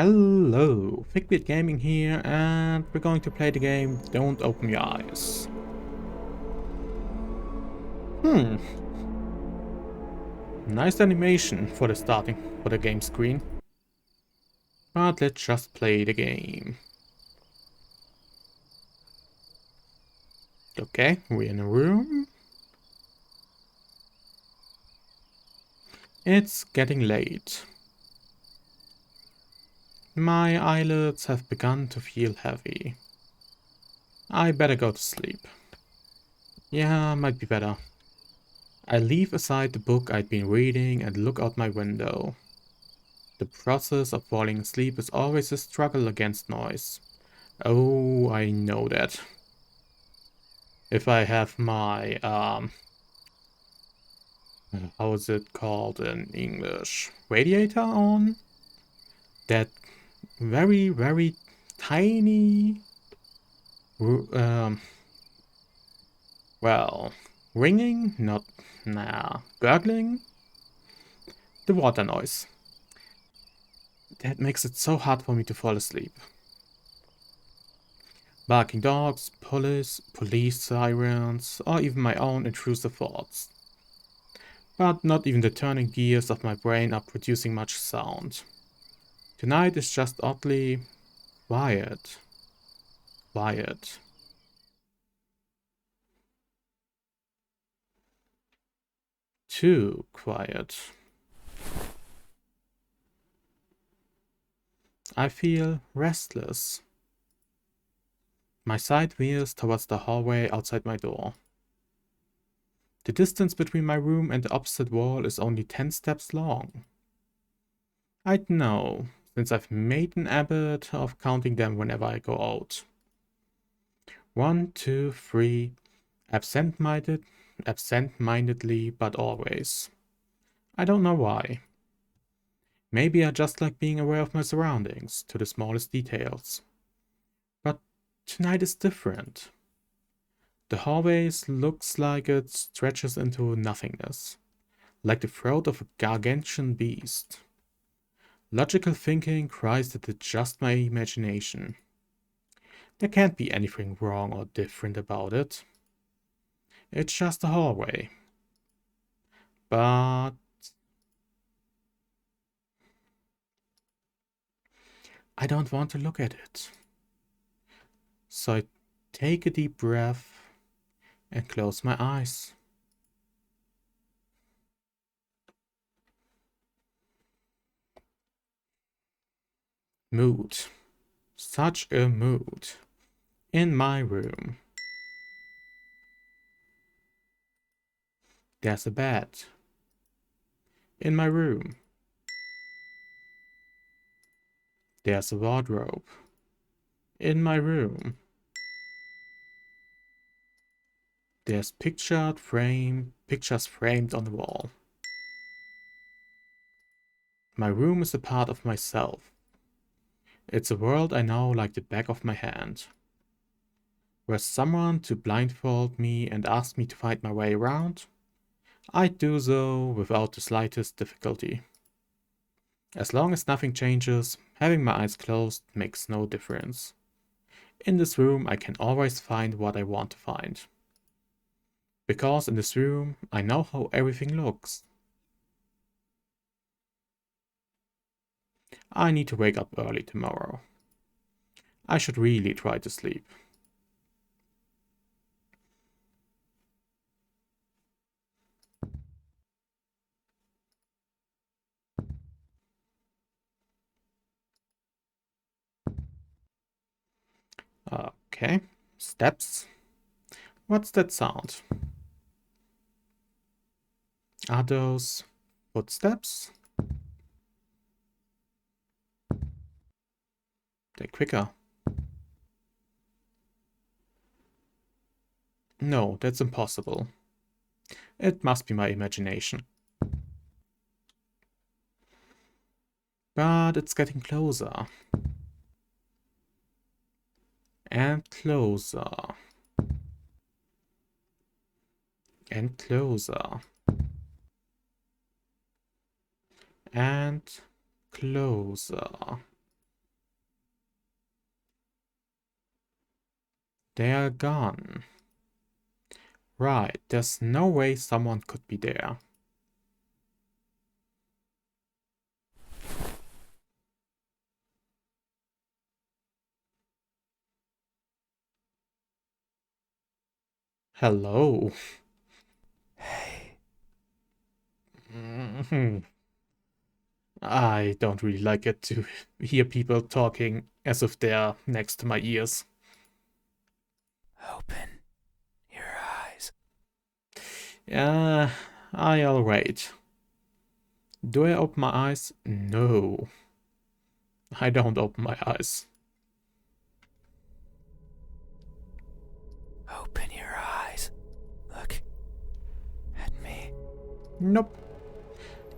Hello, ThickBeardGaming here, and we're going to play the game Don't Open Your Eyes. Nice animation for the game screen. But let's just play the game. Okay, we're in a room. It's getting late. My eyelids have begun to feel heavy. I better go to sleep. Yeah, might be better. I leave aside the book I'd been reading and look out my window. The process of falling asleep is always a struggle against noise. Oh, I know that. If I have my, how is it called in English? Radiator on? That very, very tiny, well, ringing? Not, gurgling? The water noise. That makes it so hard for me to fall asleep. Barking dogs, police sirens, or even my own intrusive thoughts. But not even the turning gears of my brain are producing much sound. Tonight is just oddly quiet. Quiet. Too quiet. I feel restless. My sight veers towards the hallway outside my door. The distance between my room and the opposite wall is only 10 steps long. I'd know, since I've made an habit of counting them whenever I go out. 1, 2, 3, absent-mindedly, but always. I don't know why. Maybe I just like being aware of my surroundings, to the smallest details. But tonight is different. The hallway looks like it stretches into nothingness, like the throat of a gargantuan beast. Logical thinking cries that it's just my imagination. There can't be anything wrong or different about it. It's just a hallway. But I don't want to look at it. So I take a deep breath and close my eyes. Mood. Such a mood. In my room. There's a bed. In my room. There's a wardrobe. In my room. There's pictures framed on the wall. My room is a part of myself. It's a world I know like the back of my hand. Were someone to blindfold me and ask me to find my way around, I'd do so without the slightest difficulty. As long as nothing changes, having my eyes closed makes no difference. In this room, I can always find what I want to find. Because in this room, I know how everything looks. I need to wake up early tomorrow. I should really try to sleep. Okay, steps. What's that sound? Are those footsteps? They're quicker. No, that's impossible. It must be my imagination. But it's getting closer. And closer. And closer. And closer. They're gone. Right, there's no way someone could be there. Hello. Hey. I don't really like it to hear people talking as if they're next to my ears. Open your eyes. I'll wait. Do I open my eyes? No. I don't open my eyes. Open your eyes. Look at me. Nope.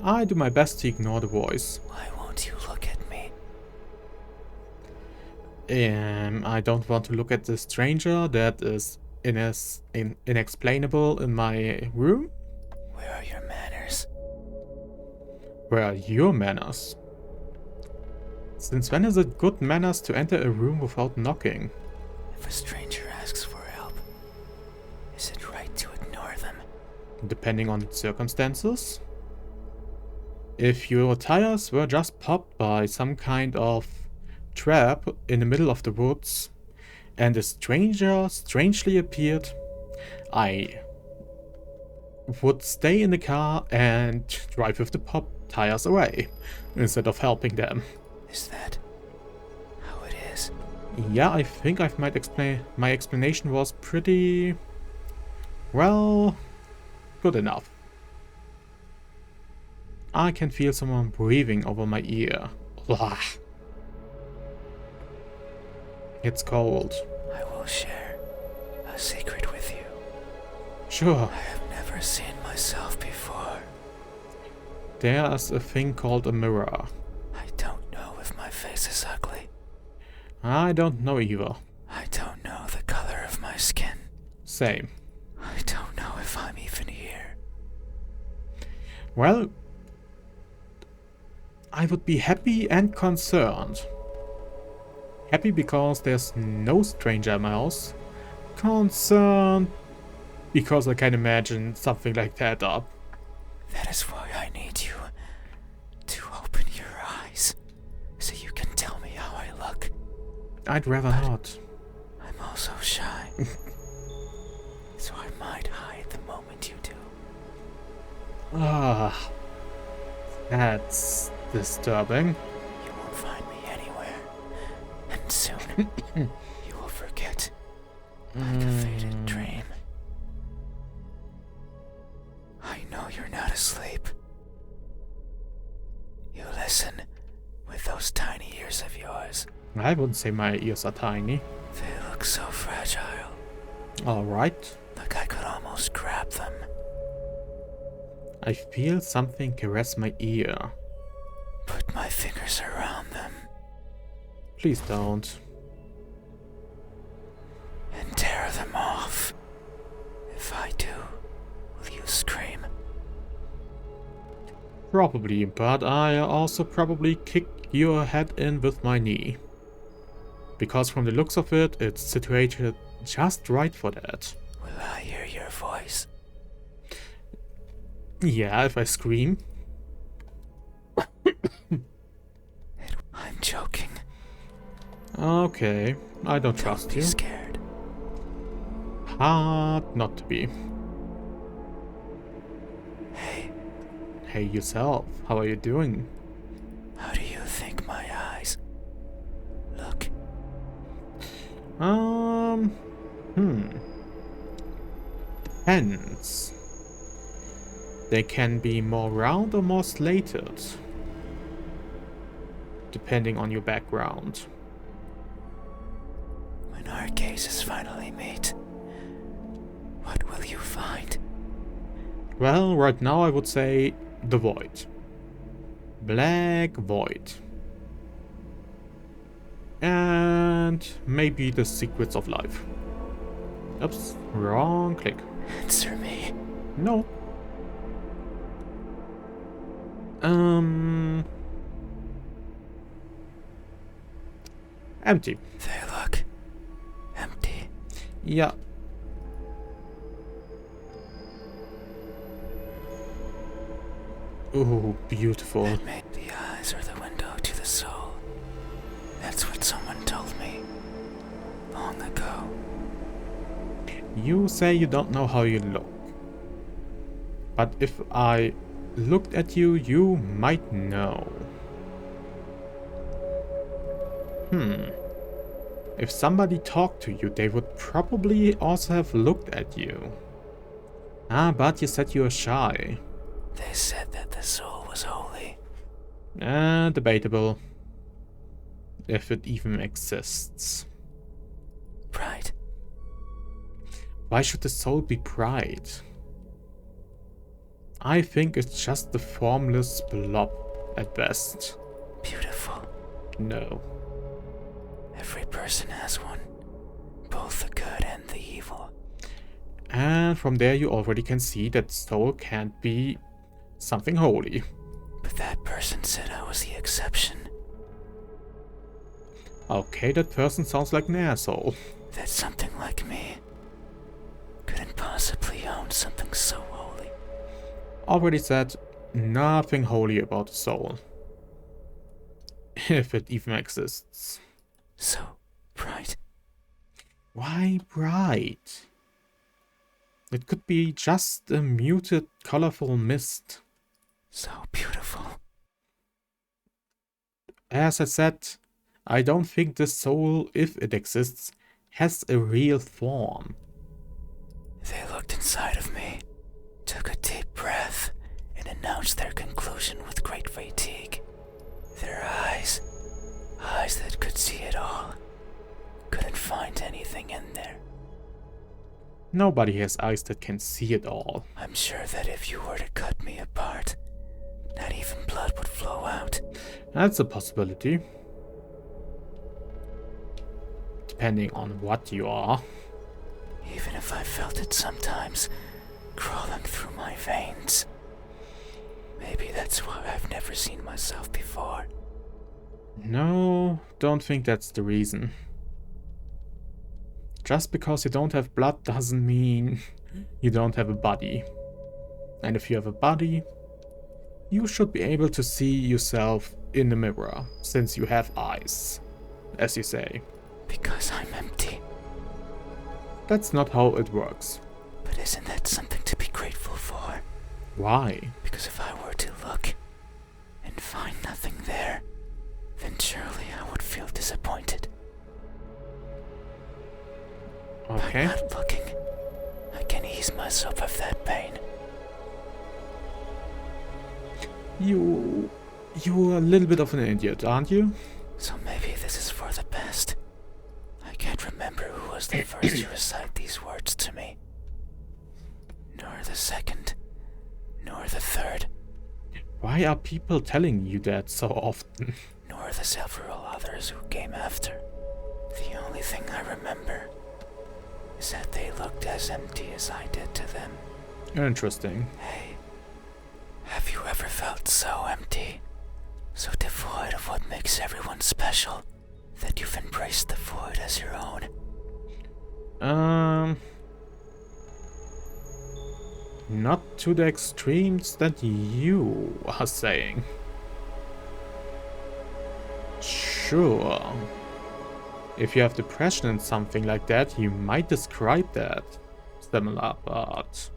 I do my best to ignore the voice. Why won't you look at me? I don't want to look at the stranger that is inexplainable in my room. Where are your manners? Where are your manners? Since when is it good manners to enter a room without knocking? If a stranger asks for help, is it right to ignore them? Depending on the circumstances. If your tires were just popped by some kind of trap in the middle of the woods and a stranger strangely appeared, I would stay in the car and drive with the pop tires away instead of helping them. Is that how it is? Yeah, I think my explanation was pretty, well, good enough. I can feel someone breathing over my ear. Blah. It's cold. I will share a secret with you. Sure. I have never seen myself before. There's a thing called a mirror. I don't know if my face is ugly. I don't know either. I don't know the color of my skin. Same. I don't know if I'm even here. Well, I would be happy and concerned. Happy because there's no stranger in my house. Concerned because I can imagine something like that up. That is why I need you to open your eyes so you can tell me how I look. I'd rather not. I'm also shy. So I might hide the moment you do. Ah, that's disturbing. You won't find me anywhere. And soon, you will forget like a faded dream. I know you're not asleep. You listen with those tiny ears of yours. I wouldn't say my ears are tiny. They look so fragile. Alright. Like I could almost grab them. I feel something caress my ear. Put my fingers around them. Please don't. And tear them off. If I do, will you scream? Probably, but I also probably kick your head in with my knee. Because from the looks of it, it's situated just right for that. Will I hear your voice? Yeah, if I scream. I'm joking. Okay, I don't trust Don't be you. scared. Hard not to be. Hey, Hey yourself, how are you doing? how do you think my eyes look? Depends. They can be more round or more slated. Depending on your background. When our gazes finally meet, what will you find? Well, right now I would say the void. Black void. And maybe the secrets of life. Oops, wrong click. Answer me. No. Empty. They look empty. Yeah. Oh, beautiful. The eyes are the window to the soul. That's what someone told me long ago. You say you don't know how you look. But if I looked at you, you might know. If somebody talked to you, they would probably also have looked at you. Ah, but you said you were shy. They said that the soul was holy. Debatable. If it even exists. Bright. Why should the soul be bright? I think it's just a formless blob at best. Beautiful. No. Every person has one. Both the good and the evil. And from there you already can see that soul can't be something holy. But that person said I was the exception. Okay, that person sounds like an asshole. That something like me couldn't possibly own something so holy. Already said, nothing holy about the soul. If it even exists. So bright. Why bright? It could be just a muted, colorful mist. So beautiful. As I said, I don't think the soul, if it exists, has a real form. They looked inside of me, took a deep breath, and announced their conclusion with great fatigue. Their eyes that could see it all, couldn't find anything in there. Nobody has eyes that can see it all. I'm sure that if you were to cut me apart, not even blood would flow out. That's a possibility. Depending on what you are. Even if I felt it sometimes, crawling through my veins. Maybe that's why I've never seen myself before. No, don't think that's the reason. Just because you don't have blood doesn't mean you don't have a body. And if you have a body, you should be able to see yourself in the mirror, since you have eyes, as you say. Because I'm empty. That's not how it works. But isn't that something to be grateful for? Why? Because if I were to look and find nothing there, then surely I would feel disappointed. Okay. By not looking, I can ease myself of that pain. You're a little bit of an idiot, aren't you? So maybe this is for the best. I can't remember who was the first to recite these words to me. Nor the second. Nor the third. Why are people telling you that so often? Nor the several others who came after. The only thing I remember is that they looked as empty as I did to them. Interesting. Hey, have you ever felt so empty? So devoid of what makes everyone special, that you've embraced the void as your own? Not to the extremes that you are saying. Sure. If you have depression and something like that, you might describe that similar, but...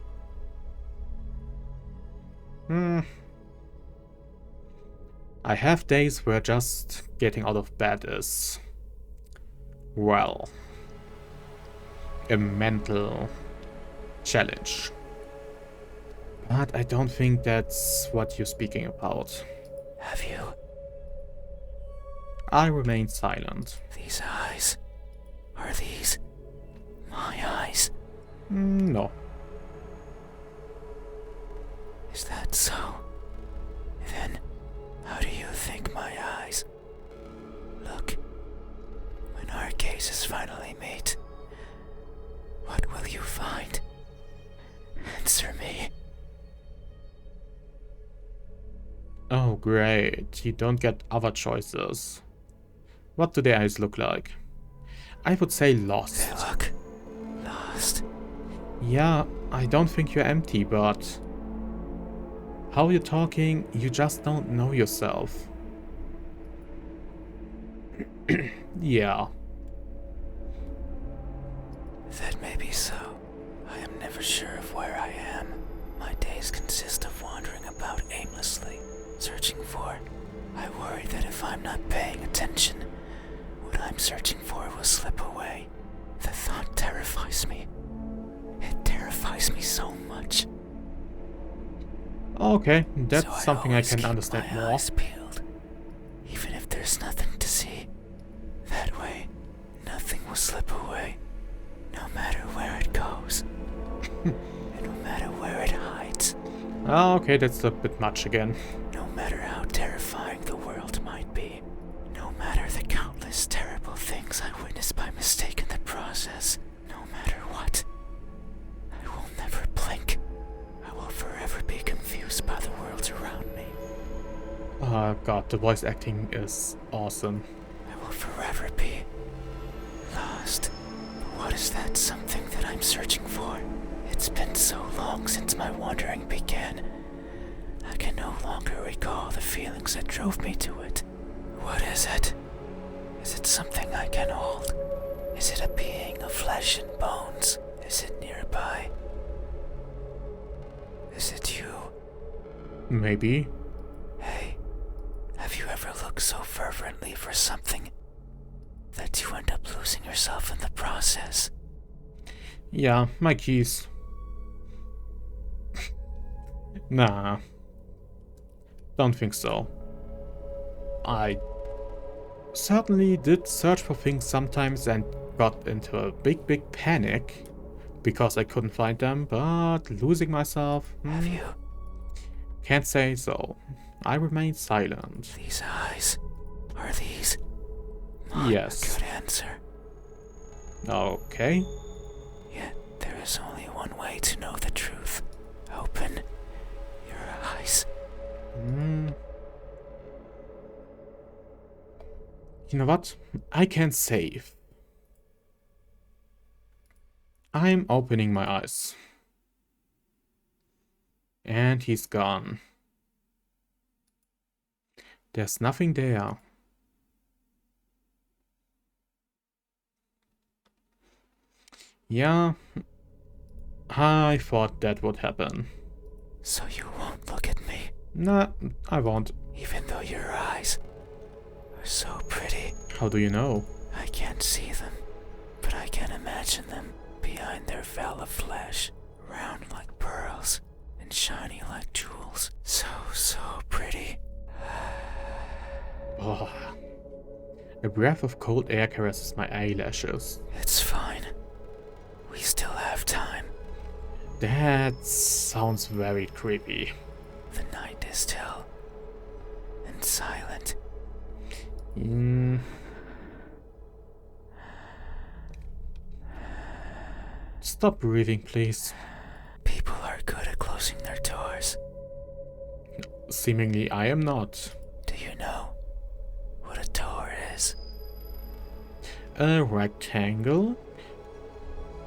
I have days where just getting out of bed is... well... a mental challenge. But I don't think that's what you're speaking about. Have you? I remain silent. These eyes, are these my eyes? No. Is that so? Then, how do you think my eyes look when our gazes finally meet? What will you find? Answer me. Oh great, you don't get other choices. What do their eyes look like? I would say lost. They look lost. Yeah, I don't think you're empty, but how you're talking, you just don't know yourself. Yeah. That may be so. I am never sure of where I am. My days consist of wandering about aimlessly, searching for. I worry that if I'm not paying attention, what I'm searching for will slip away. The thought terrifies me. It terrifies me so much. Okay, that's So something I can keep understand my more. eyes peeled, even if there's nothing to see. That way, nothing will slip away, no matter where it goes, and no matter where it hides. Okay, that's a bit much again. No matter how terrifying the world might be, no matter the countless terrible things I witness by mistake in the process, no matter what, I will never blink. I will forever be confused by the worlds around me. God, the voice acting is awesome. I will forever be lost. But what is that something that I'm searching for? It's been so long since my wandering began. I can no longer recall the feelings that drove me to it. What is it? Is it something I can hold? Is it a being of flesh and bones? Is it nearby? Is it you? Maybe. Hey, have you ever looked so fervently for something that you end up losing yourself in the process? Yeah, my keys. Nah. Don't think so. I certainly did search for things sometimes and got into a big panic because I couldn't find them, but losing myself? Have you? Can't say so. I remained silent. These eyes, are these? Yes. Good answer. Okay. Yet there is only one way to know the truth. Open your eyes. You know what? I can save. I'm opening my eyes. And he's gone. There's nothing there. Yeah, I thought that would happen. So you won't look at me, Nah, I won't. even though your eyes are so pretty. How do you know? I can't see them, but I can imagine them behind their veil of flesh, round like pearls and shiny like jewels. So pretty. Oh. A breath of cold air caresses my eyelashes. It's fine. We still have time. That sounds very creepy. The night is still and silent. Stop breathing, please. People are good at closing their doors. Seemingly I am not. Do you know what a door is? A rectangle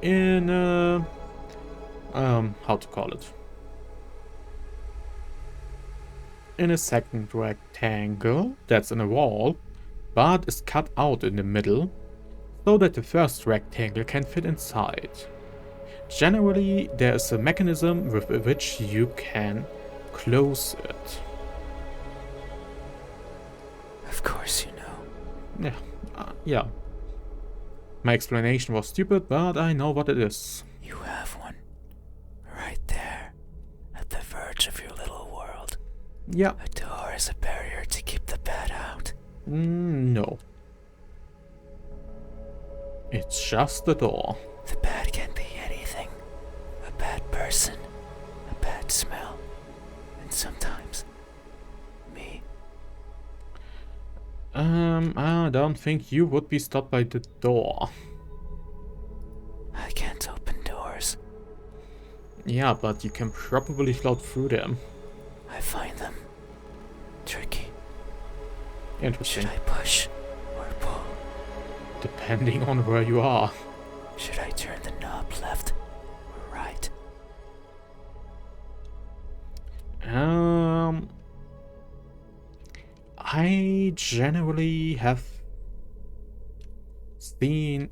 in a... how to call it? In a second rectangle that's in a wall, but is cut out in the middle, so that the first rectangle can fit inside. Generally, there is a mechanism with which you can close it. Of course you know. Yeah. My explanation was stupid, but I know what it is. You have one. Right there. At the verge of your little world. Yeah. A door is a barrier to keep the bad out. No. It's just the door. The bad can be anything. A bad person. A bad smell. And sometimes... me. I don't think you would be stopped by the door. I can't open doors. Yeah, but you can probably float through them. I find them tricky. Interesting. Should I push or pull? Depending on where you are. Should I turn the knob left or right? I generally have seen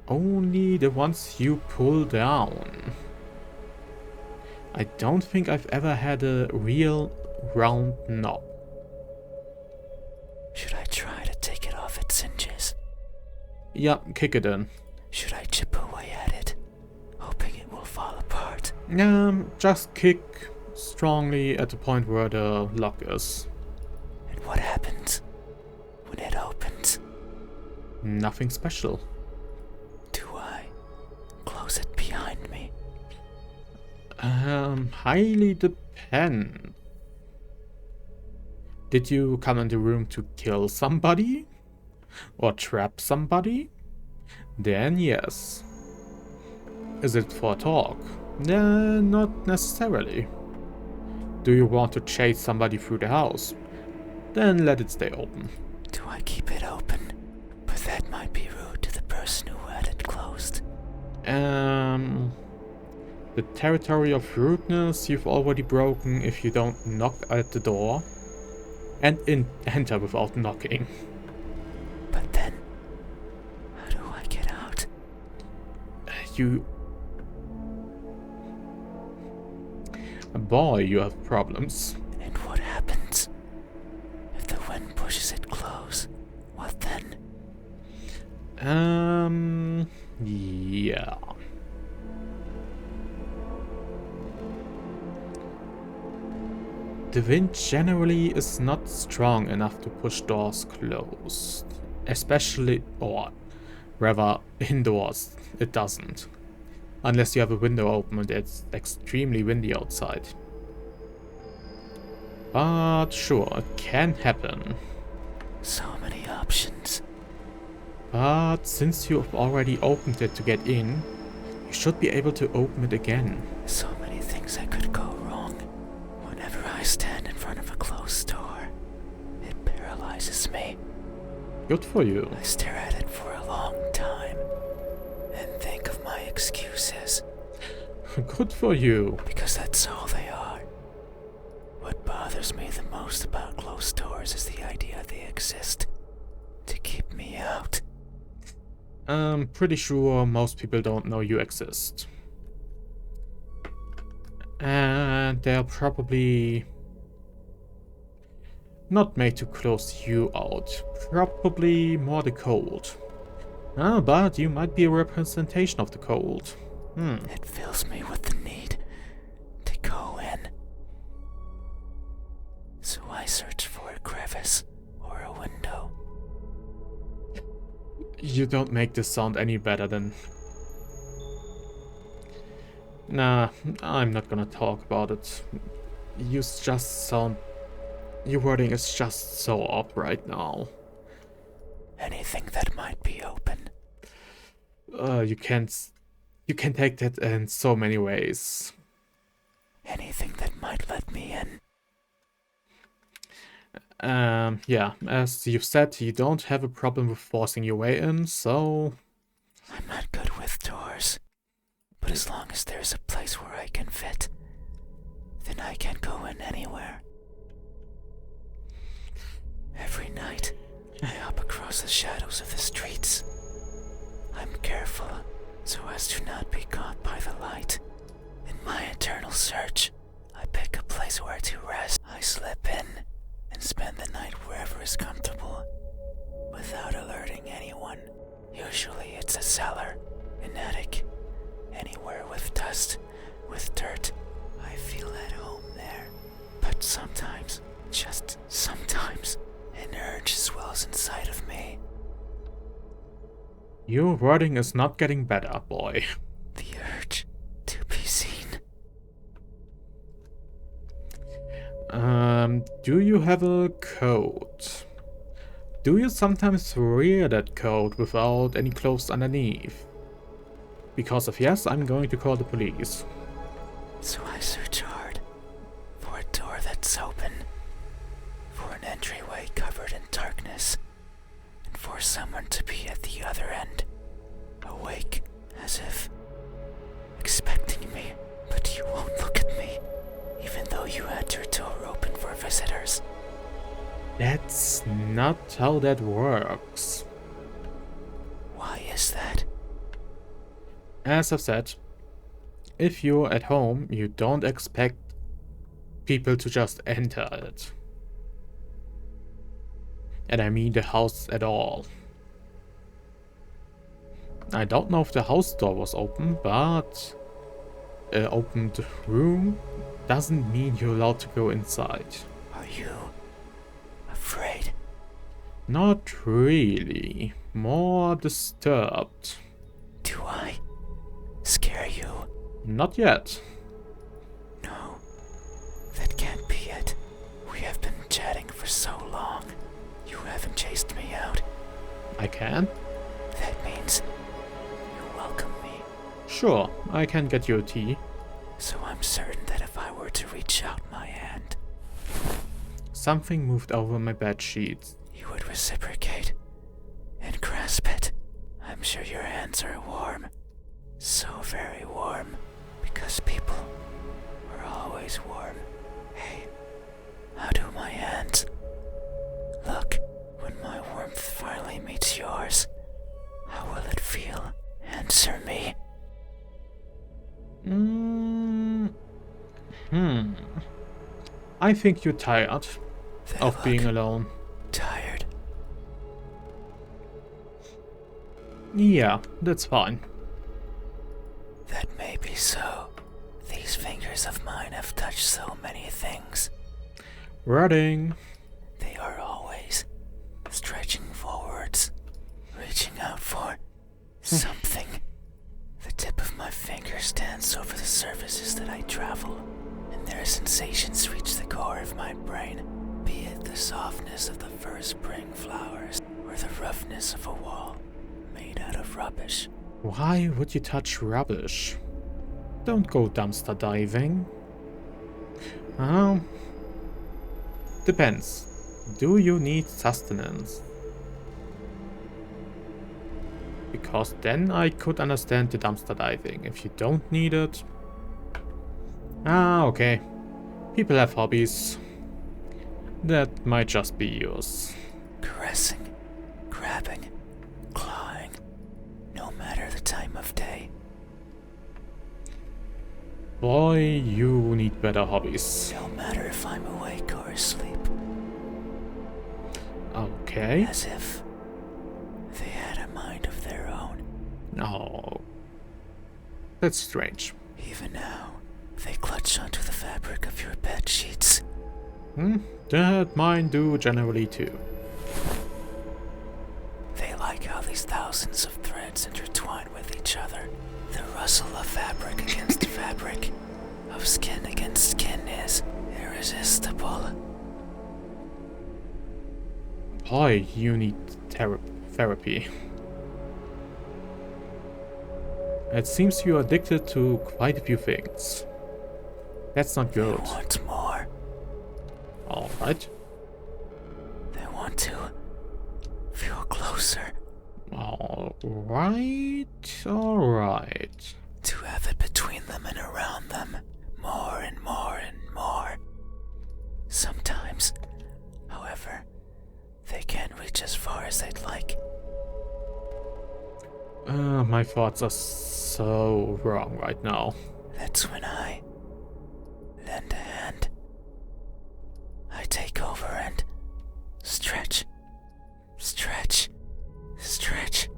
only the ones you pull down. I don't think I've ever had a real round knob. Should I try to take it off its hinges? Yeah, kick it in. Should I chip away at it, hoping it will fall apart? Just kick strongly at the point where the lock is. And what happens when it opens? Nothing special. Do I close it behind me? Highly depend. Did you come in the room to kill somebody? Or trap somebody? Then yes. Is it for talk? Not necessarily. Do you want to chase somebody through the house? Then let it stay open. Do I keep it open? But that might be rude to the person who had it closed. The territory of rudeness you've already broken if you don't knock at the door and enter without knocking. But then, how do I get out? Boy, you have problems. And what happens if the wind pushes it close? What then? Yeah. The wind generally is not strong enough to push doors closed. Especially, or rather, indoors, it doesn't. Unless you have a window open and it's extremely windy outside. But sure, it can happen. So many options. But since you've already opened it to get in, you should be able to open it again. So many things that could go wrong. Whenever I stand in front of a closed door, it paralyzes me. Good for you. I stare at it for a long time and think of my excuses. Good for you. Because that's all they are. What bothers me the most about closed doors is the idea they exist to keep me out. I'm pretty sure most people don't know you exist. And they're probably not made to close you out. Probably more the cold. But you might be a representation of the cold. It fills me with the need to go in. So I search for a crevice or a window. You don't make this sound any better than... Nah, I'm not gonna talk about it. You just sound... Your wording is just so up right now. Anything that might be open. You can take that in so many ways. Anything that might let me in. Yeah, as you've said, you don't have a problem with forcing your way in, so... I'm not good with doors. But as long as there's a place where I can fit, then I can go in anywhere. Every night, I hop across the shadows of the streets. I'm careful so as to not be caught by the light. In my eternal search, I pick a place where to rest. I slip in and spend the night wherever is comfortable, without alerting anyone. Usually it's a cellar, an attic, anywhere with dust, with dirt. I feel at home there. But sometimes, just sometimes, an urge swells inside of me. Your wording is not getting better, boy. The urge to be seen. Do you have a code? Do you sometimes wear that coat without any clothes underneath? Because if yes, I'm going to call the police. So I search hard for a door that's open, for an entryway covered in darkness, and for someone to be at the other end, a awake, as if expecting me, but you won't look at me, even though you had your door open for visitors. That's not how that works. Why is that? As I've said, if you're at home, you don't expect people to just enter it. And I mean the house at all. I don't know if the house door was open, but an opened room doesn't mean you're allowed to go inside. Are you afraid? Not really. More disturbed. Do I scare you? Not yet. No, that can't be it. We have been chatting for so long. You haven't chased me out. I can? That means you welcome me. Sure, I can get you a tea. So I'm certain that if I were to reach out my hand, Something moved over my bed sheets. you would reciprocate and grasp it. I'm sure your hands are warm. So very warm. Because people are always warm. Hey, how do my hands? Look, when my warmth finally meets yours, how will it feel? Answer me. I think you're tired They of look being alone. tired. Yeah, that's fine. That may be so. These fingers of mine have touched so many things. Running. They are always stretching forwards, reaching out for something. The tip of my fingers dance over the surfaces that I travel, and their sensations reach the core of my brain, be it the softness of the first spring flowers or the roughness of a wall made out of rubbish. Why would you touch rubbish? Don't go dumpster diving. Depends. Do you need sustenance? Because then I could understand the dumpster diving. If you don't need it... okay. People have hobbies. That might just be yours. Caressing, grabbing, clawing, no matter the time of day. Boy, you need better hobbies. No matter if I'm awake or asleep. Okay. As if they had a mind of their own. Oh. That's strange. Even now, they clutch onto the fabric of your bed sheets. That mine do generally too. They like how these thousands of threads intertwine with each other. The rustle of fabric against fabric, of skin against skin is irresistible. Boy, you need therapy. It seems you're addicted to quite a few things. That's not good. They want more. Alright. They want to feel closer. Alright. To have it between them and around them. More and more and more. Sometimes, however, they can't reach as far as they'd like. My thoughts are so wrong right now. That's when I lend a hand. I take over and stretch, stretch, stretch,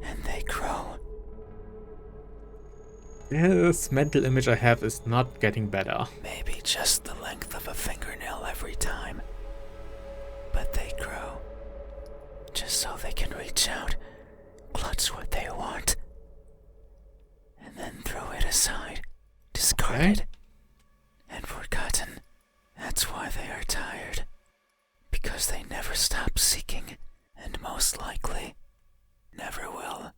and they grow. This mental image I have is not getting better. Maybe just the length of a fingernail every time. But they grow. Just so they can reach out, clutch what they want, and then throw it aside, discarded, and forgotten. That's why they are tired. Because they never stop seeking, and most likely, never will.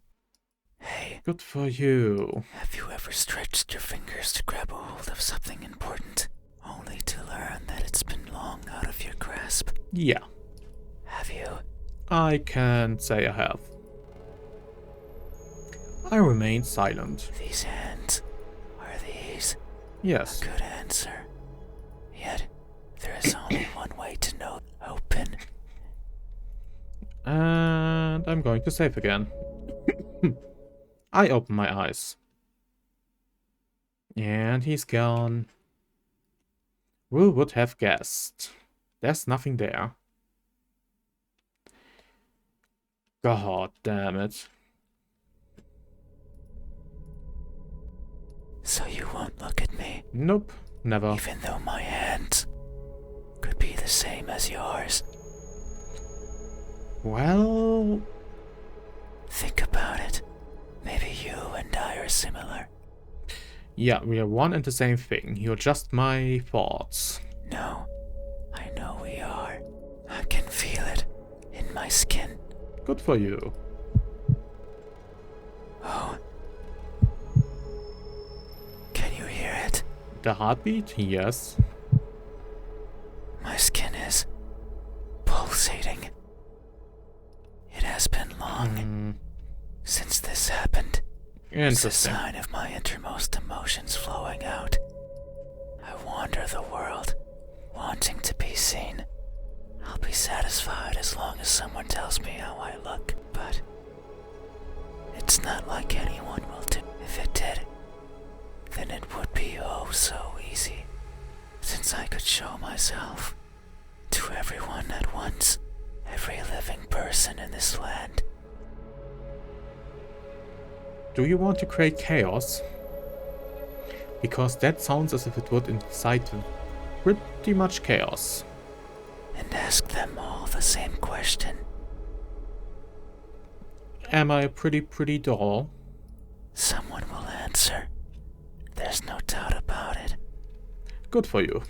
Hey, Good for you. have you ever stretched your fingers to grab a hold of something important, only to learn that it's been long out of your grasp? Yeah, Have you? I can't say I have. I remained silent. These hands, are these Yes. a good answer? Yet, there is only one way to know. Open. And I'm going to save again. I open my eyes. And he's gone. Who would have guessed? There's nothing there. God damn it. So you won't look at me? Nope, never. Even though my hands could be the same as yours. Well... Think about it. Maybe you and I are similar. Yeah, we are one and the same thing. You're just my thoughts. No, I know we are. I can feel it in my skin. Good for you. Oh. Can you hear it? The heartbeat? Yes. My skin is pulsating. It has been long since this happened. It's a Interesting. sign of my innermost emotions flowing out. I wander the world, wanting to be seen. I'll be satisfied as long as someone tells me how I look, but it's not like anyone will do. If it did, then it would be oh so easy, since I could show myself to everyone at once, every living person in this land. Do you want to create chaos? Because that sounds as if it would incite pretty much chaos. And ask them all the same question. Am I a pretty doll? Someone will answer. There's no doubt about it. Good for you.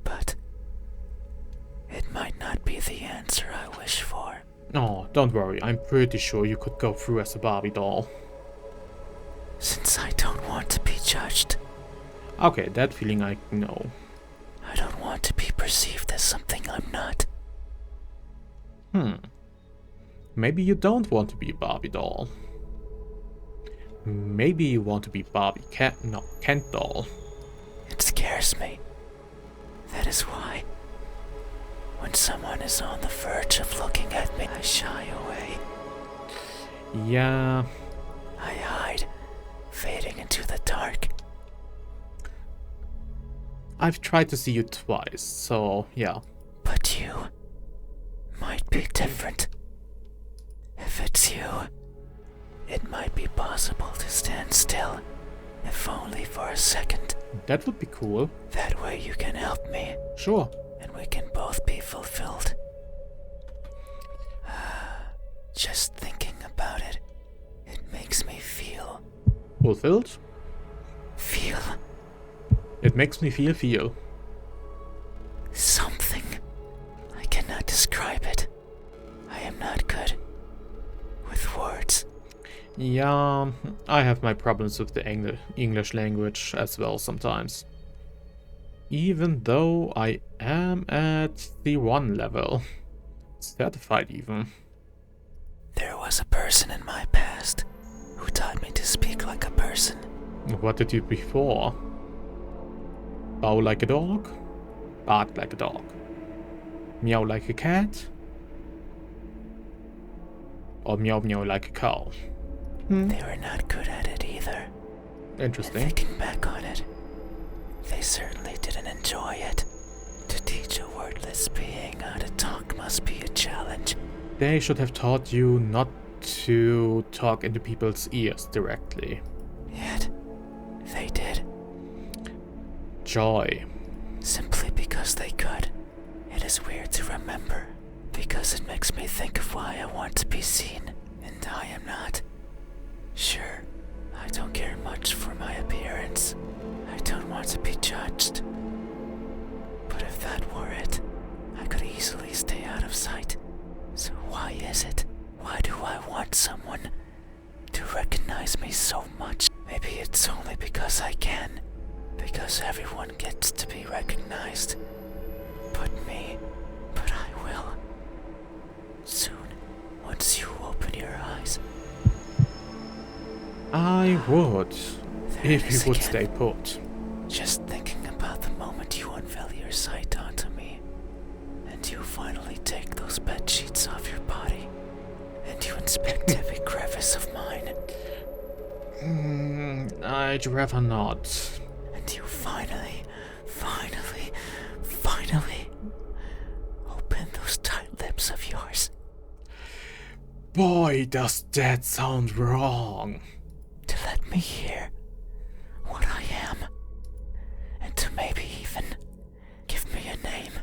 But it might not be the answer I wish for. Oh, don't worry. I'm pretty sure you could go through as a Barbie doll. Since I don't want to be judged. Okay, that feeling I know. I don't want to be perceived as something I'm not. Maybe you don't want to be a Barbie doll. Maybe you want to be Kent doll. It scares me. That is why, when someone is on the verge of looking at me, I shy away. Yeah. I hide, fading into the dark. I've tried to see you twice, so yeah. But you might be different. If it's you, it might be possible to stand still, if only for a second. That would be cool. That way you can help me, Sure. and we can both be fulfilled. Just thinking about it, it makes me feel. Fulfilled? Feel It makes me feel. something. I cannot describe it. I am not good with words. Yeah, I have my problems with the English language as well sometimes. Even though I am at the 1 level. Certified even. There was a person in my past who taught me to speak like a person. What did you before? Bow like a dog? Bark like a dog? Meow like a cat? Or meow meow like a cow? They were not good at it either. Interesting. Thinking back on it, they certainly didn't enjoy it. To teach a wordless being how to talk must be a challenge. They should have taught you not to talk into people's ears directly. Yet, they did. Joy. Simply because they could. It is weird to remember, because it makes me think of why I want to be seen, and I am not. Sure, I don't care much for my appearance. I don't want to be judged. But if that were it, I could easily stay out of sight. So why is it? Why do I want someone to recognize me so much? Maybe it's only because I can. Because everyone gets to be recognized. But I will. Soon, once you open your eyes. I would, There if it you is would again. stay put. Just thinking about the moment you unveil your sight onto me, and you finally take those bed sheets off your body, and you inspect every crevice of mine, I'd rather not. and you finally open those tight lips of yours Boy, does that sound wrong. to let me hear what I am, and to maybe even give me a name.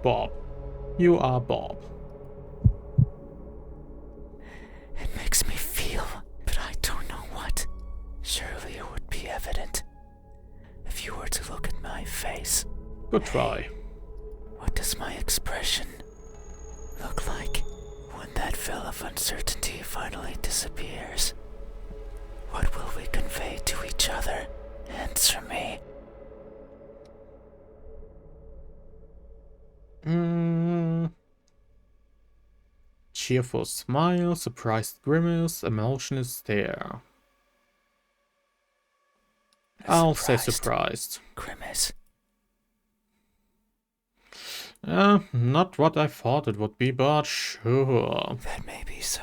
Bob. You are Bob. It makes me feel, but I don't know what. Surely it would be evident if you were to look at my face. Good try. What does my expression look like when that veil of uncertainty finally disappears? What will we convey to each other? Answer me. Cheerful smile, surprised grimace, emotional stare. I'll say surprised. Grimace. Not what I thought it would be, but sure. That may be so.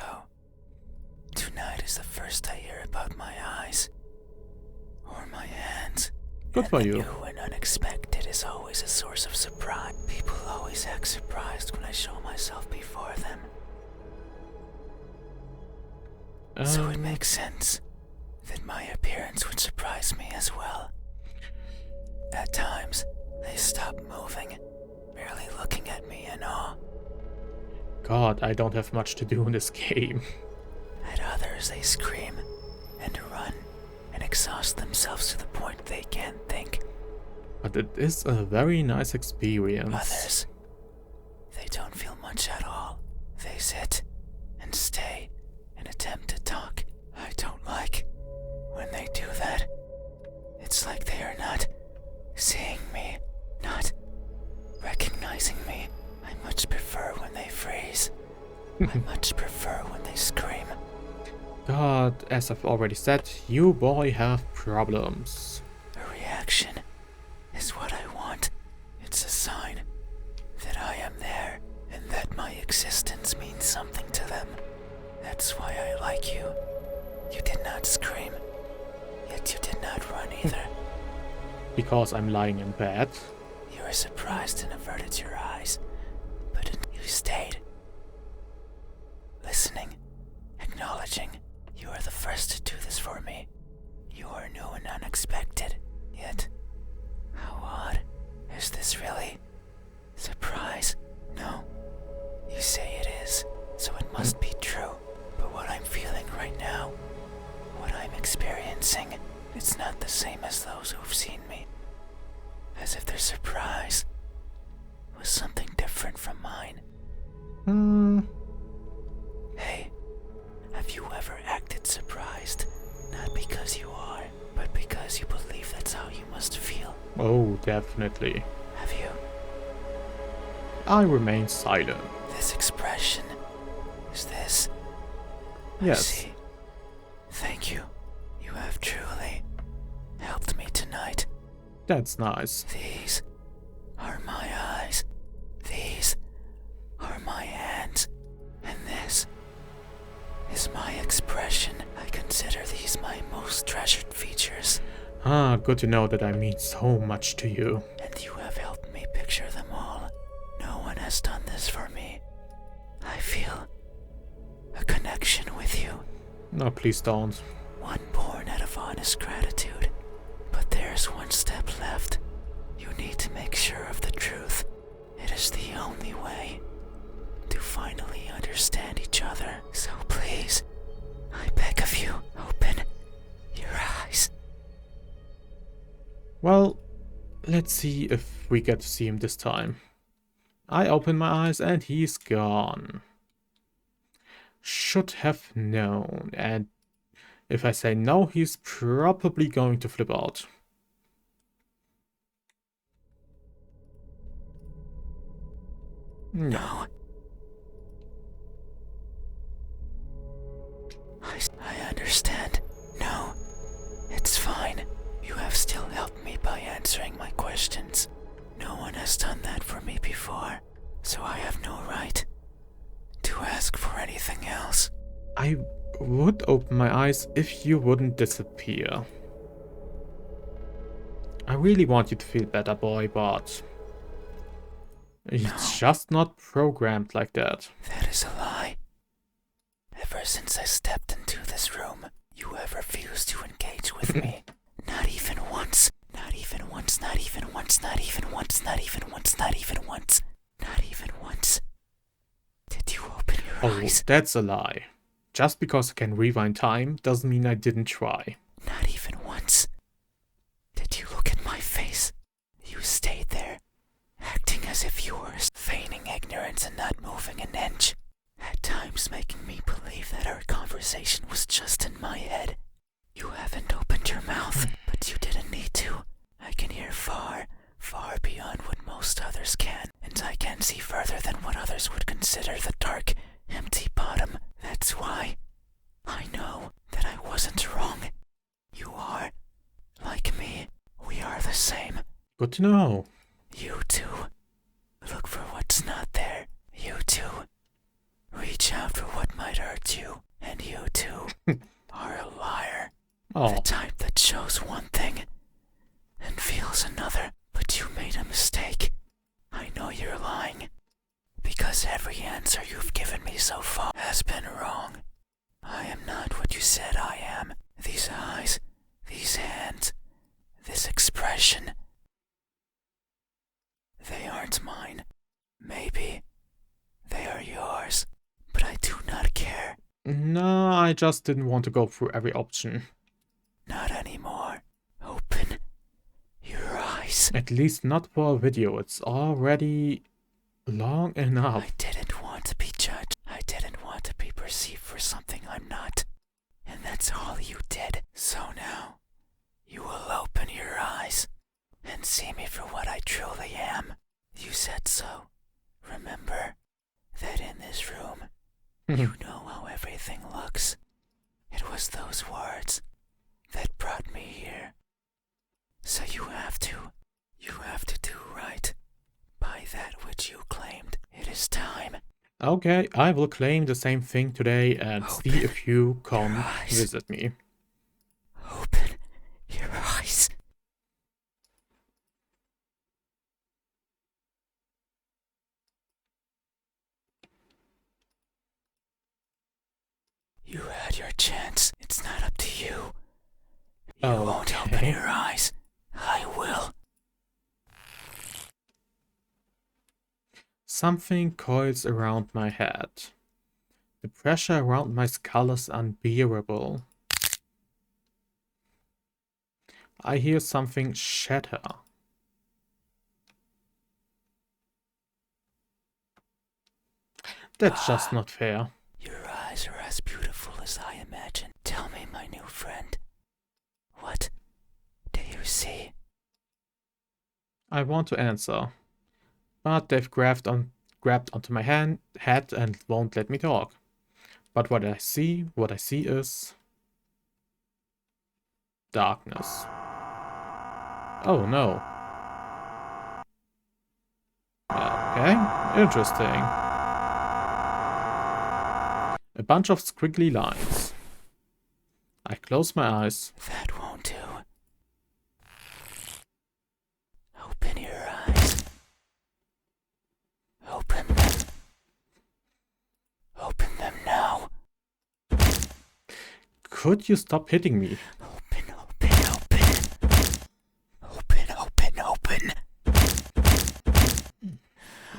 Tonight is the first I hear about my eyes. Or my hands. Good for you. New and unexpected is always a source of surprise. People always act surprised when I show myself before them. So it makes sense that my appearance would surprise me as well. At times, they stop moving, merely looking at me in awe. God, I don't have much to do in this game. At others, they scream and run and exhaust themselves to the point they can't think. But it is a very nice experience. Others, they don't feel much at all. They sit and stay and attempt to talk. I don't like when they do that. It's like they are not seeing me, not recognizing me. I much prefer when they freeze. I much prefer when they scream. God, as I've already said, you boy have problems. A reaction is what I want. It's a sign that I am there and that my existence means something to them. That's why I like you. You did not scream, yet you did not run either. Because I'm lying in bed. You were surprised and averted your eyes, but you stayed. Listening, acknowledging. You are the first to do this for me. You are new and unexpected, yet how odd. Is this really surprise? No. You say it is, so it must be true. But what I'm feeling right now, what I'm experiencing, it's not the same as those who've seen me. As if their surprise was something different from mine. Hey, have you ever acted surprised? Not because you are, but because you believe that's how you must feel. Oh, definitely. Have you? I remain silent. This expression is this. I Yes. see. Thank you. You have truly helped me tonight. That's nice. These are my eyes. These are my hands. And this is my expression. I consider these my most treasured features. Ah, good to know that I mean so much to you. And you have helped me picture them all. No one has done this for me. I feel a connection with you. No, please don't. One born out of honest gratitude. But there's one step left. You need to make sure of the truth. It is the only way to finally understand each other. So please, I beg of you, open your eyes. Well, let's see if we get to see him this time. I open my eyes and he's gone. Should have known. And if I say no, he's probably going to flip out. No. questions. No one has done that for me before, so I have no right to ask for anything else. I would open my eyes if you wouldn't disappear. I really want you to feel better, boy, but it's just not programmed like that. That is a lie. Ever since I stepped into this room, you have refused to engage with me. Not even once. Not even once. Not even once. Not even once. Not even once. Not even once. Not even once. Did you open your eyes? Oh, that's a lie. Just because I can rewind time doesn't mean I didn't try. Not even once. Did you look at my face? You stayed there, acting as if you were feigning ignorance and not moving an inch. At times making me believe that our conversation was just in my head. You haven't opened your mouth, but you didn't need to. I can hear far, far beyond what most others can, and I can see further than what others would consider the dark, empty bottom. That's why I know that I wasn't wrong. You are, like me, we are the same. Good to know. You too. Look for what's not there. You too. Reach out for what might hurt you. And you too are a liar. Oh. The type that shows one thing and feels another. But you made a mistake. I know you're lying. Because every answer you've given me so far has been wrong. I am not what you said I am. These eyes, these hands, this expression. They aren't mine. Maybe they are yours, but I do not care. No, I just didn't want to go through every option. Not anymore. Open your eyes. At least not for a video. It's already long enough. I didn't want to be judged. I didn't want to be perceived for something I'm not. And that's all you did. So now, you will open your eyes and see me for what I truly am. You said so. Remember that in this room, you know how everything looks. It was those words that brought me here. So you have to do right by that which you claimed. It is time. Okay, I will claim the same thing today and see if you come eyes. visit me. Open your eyes. You had your chance. It's not up to you. You won't open your eyes. I will. Something coils around my head. The pressure around my skull is unbearable. I hear something shatter. That's just not fair. Your eyes are as beautiful as I imagine. Tell me, my new friend. What do you see? I want to answer, but they've grabbed onto my head and won't let me talk. But what I see is darkness. Oh no. Okay, interesting. A bunch of squiggly lines. I close my eyes. That won't do. Open your eyes. Open them. Open them now. Could you stop hitting me? Open, open, open. Open, open, open.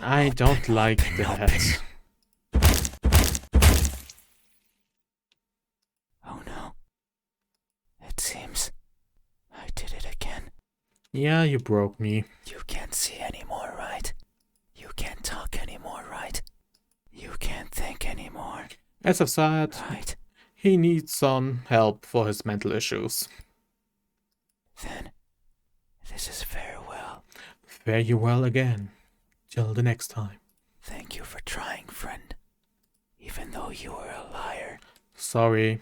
I don't like that. Oh no. It seems I did it again. Yeah, you broke me. You can't see anymore, right? You can't talk anymore, right? You can't think anymore, As I've said, right? he needs some help for his mental issues. Then, this is farewell. Fare you well again. Till the next time. Thank you for trying, friend. Even though you were a liar, Sorry.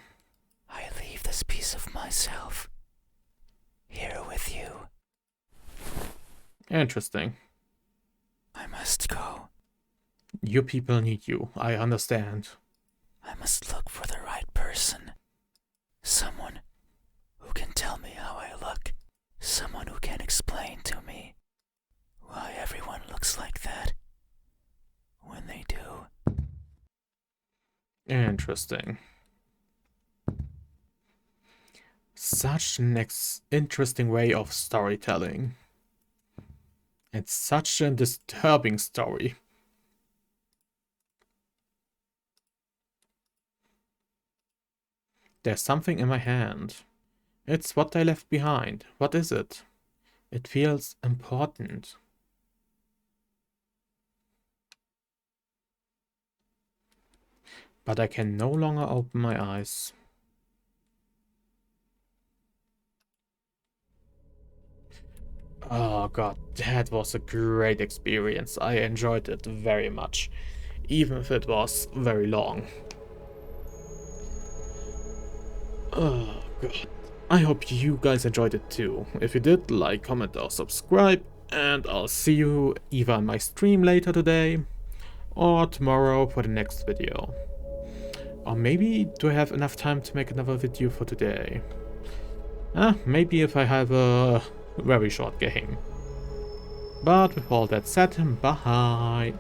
I leave this piece of myself here with you. Interesting. I must go. Your people need you, I understand. I must look for the right person. Someone who can tell me how I look. Someone who can explain to me why everyone looks like that when they do. Interesting. Such an interesting way of storytelling. It's such a disturbing story. There's something in my hand. It's what I left behind. What is it? It feels important. But I can no longer open my eyes. Oh god, that was a great experience. I enjoyed it very much, even if it was very long. Oh god. I hope you guys enjoyed it too. If you did, like, comment or subscribe, and I'll see you either on my stream later today or tomorrow for the next video. Or maybe do I have enough time to make another video for today? Maybe if I have a very short game. But with all that said, bye!